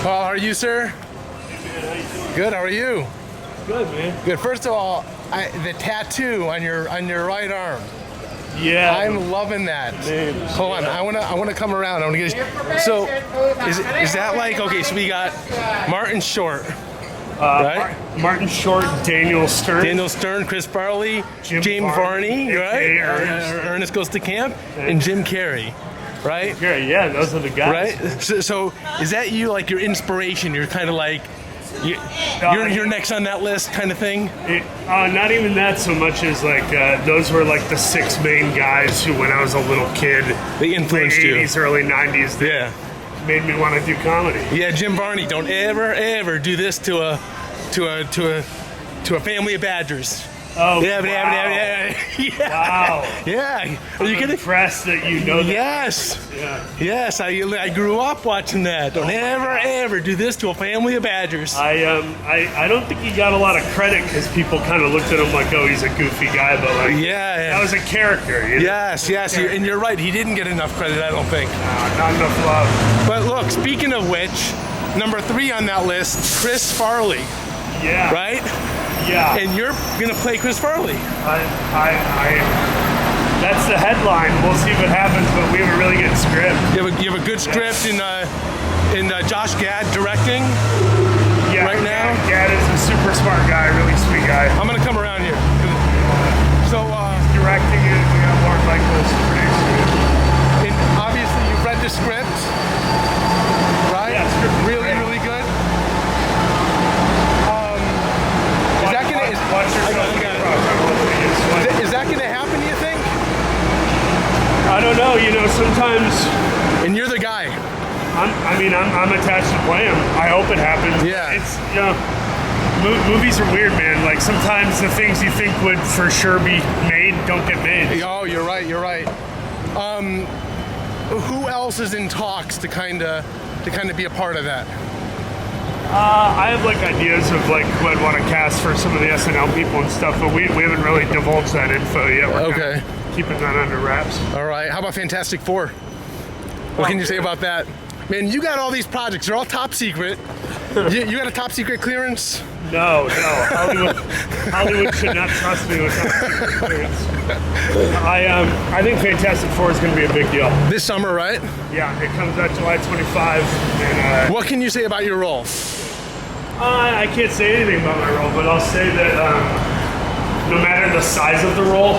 How are you, sir? Good. How are you? Good, man. Good. First of all, the tattoo on your right arm. Yeah, I'm loving that. Hold on, I wanna come around. I wanna get. So, is that like okay? So we got Martin Short, right? Martin Short, Daniel Stern, Chris Farley, James Varney, right? Ernest Goes to Camp, and Jim Carrey, right? Yeah, those are the guys. Right. So is that you? Like your inspiration? You're kind of like. You're next on that list, kind of thing. Not even that so much as like those were like the 6 main guys who, when I was a little kid, they influenced late you. 80s, early 90s. Yeah, made me want to do comedy. Yeah, Jim Varney, don't ever do this to a family of Badgers. Oh, yeah, wow. Wow. Yeah. Are you kidding? Impressed that you know that. Yes. Yeah. Yes, I grew up watching that. Don't ever do this to a family of Badgers. I don't think he got a lot of credit because people kind of looked at him like, oh, he's a goofy guy, but like, that was a character. You know? Yes, and you're right. He didn't get enough credit, I don't think. Not enough love. But look, speaking of which, number 3 on that list, Chris Farley. Yeah. Right? Yeah. And you're gonna play Chris Farley. That's the headline. We'll see what happens, but we have a really good script. You have a good script in Josh Gad directing. Yeah. Right now. Gad is a super smart guy, really sweet guy. I'm gonna come around here. So he's directing it. We got Mark Michaels producing it. And obviously, you've read the script, right? Yeah, script is really good. Is that going to happen, you think? I don't know. You know, sometimes. And you're the guy. I'm attached to play him. I hope it happens. Yeah. It's movies are weird, man. Like sometimes the things you think would for sure be made don't get made. Oh, you're right. Who else is in talks to kind of be a part of that? I have like ideas of like who I'd want to cast for some of the SNL people and stuff, but we haven't really divulged that info yet. We're keeping that under wraps. All right. How about Fantastic Four? What can you say about that? Man, you got all these projects. They're all top secret. You got a top secret clearance? No. Hollywood should not trust me with top secret clearance. I think Fantastic Four is going to be a big deal. This summer, right? Yeah, it comes out July 25. And, what can you say about your role? I can't say anything about my role, but I'll say that no matter the size of the role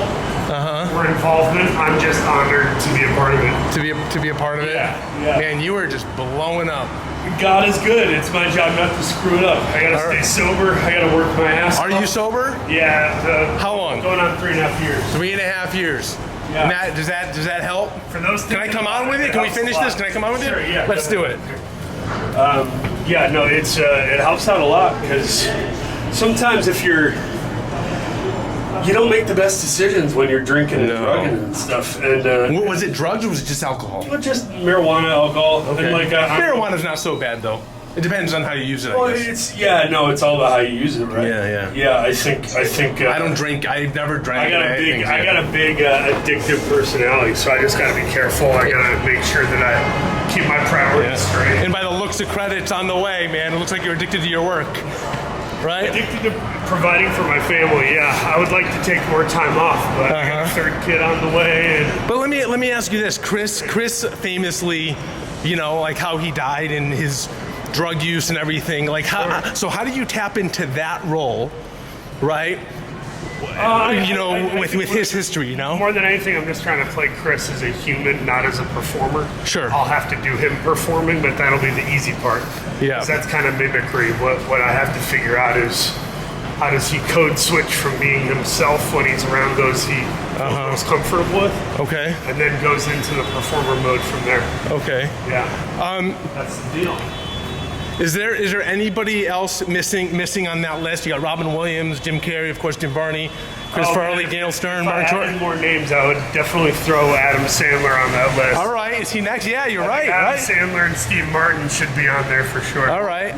or involvement, I'm just honored to be a part of it. To be a part of it? Yeah. Man, you are just blowing up. God is good. It's my job not to screw it up. I gotta stay sober. I gotta work my ass off. Are you sober? Yeah. How long? Going on 3.5 years. 3.5 years. Yeah. And does that help? For those. Can I come on with it? Can we finish this? Can I come on with it? Sure, yeah. Let's do it. Yeah, no, it helps out a lot because sometimes if you don't make the best decisions when you're drinking and drugging and stuff. And was it drugs or was it just alcohol? Well, just marijuana, alcohol. Okay. And like marijuana's not so bad though. It depends on how you use it. Well, I guess. it's all about how you use it, right? Yeah. I think. I don't drink. I've never drank. I got a big addictive personality, so I just got to be careful. I got to make sure that I keep my priorities straight. And by the looks of credits on the way, man, it looks like you're addicted to your work, right? Addicted to providing for my family. Yeah, I would like to take more time off, but I got a 3rd kid on the way. But let me ask you this, Chris famously, like how he died and his drug use and everything. Like so how do you tap into that role, right? With his history, More than anything, I'm just trying to play Chris as a human, not as a performer. Sure. I'll have to do him performing, but that'll be the easy part. Yeah. 'Cause that's kind of mimicry. What I have to figure out is how does he code switch from being himself when he's around those he feels comfortable with. Okay. And then goes into the performer mode from there. Okay. Yeah. That's the deal. Is there anybody else missing on that list? You got Robin Williams, Jim Carrey, of course, Jim Varney, Chris Farley, Gail Stern, Martin If I Short. had more names, I would definitely throw Adam Sandler on that list. All right, is he next? Yeah, you're right. Adam Right. Sandler and Steve Martin should be on there for sure. All right.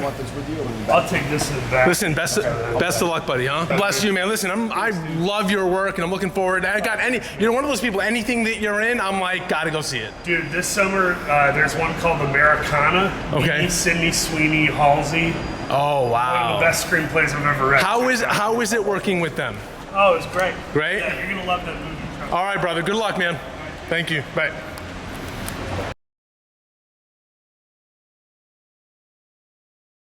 I'll take this in the back. Listen, best of luck, buddy. Huh? Bless you, man. Listen, I love your work, and I'm looking forward. I got you're one of those people. Anything that you're in, I'm like, gotta go see it. Dude, this summer there's one called Americana. Okay. Sydney Sweeney Halsey. Oh One of wow. the best screenplays I've ever read. How is it working with them? Oh, it's great. Great? Yeah, you're gonna love that movie. All right, brother. Good luck, man. Thank you. Bye.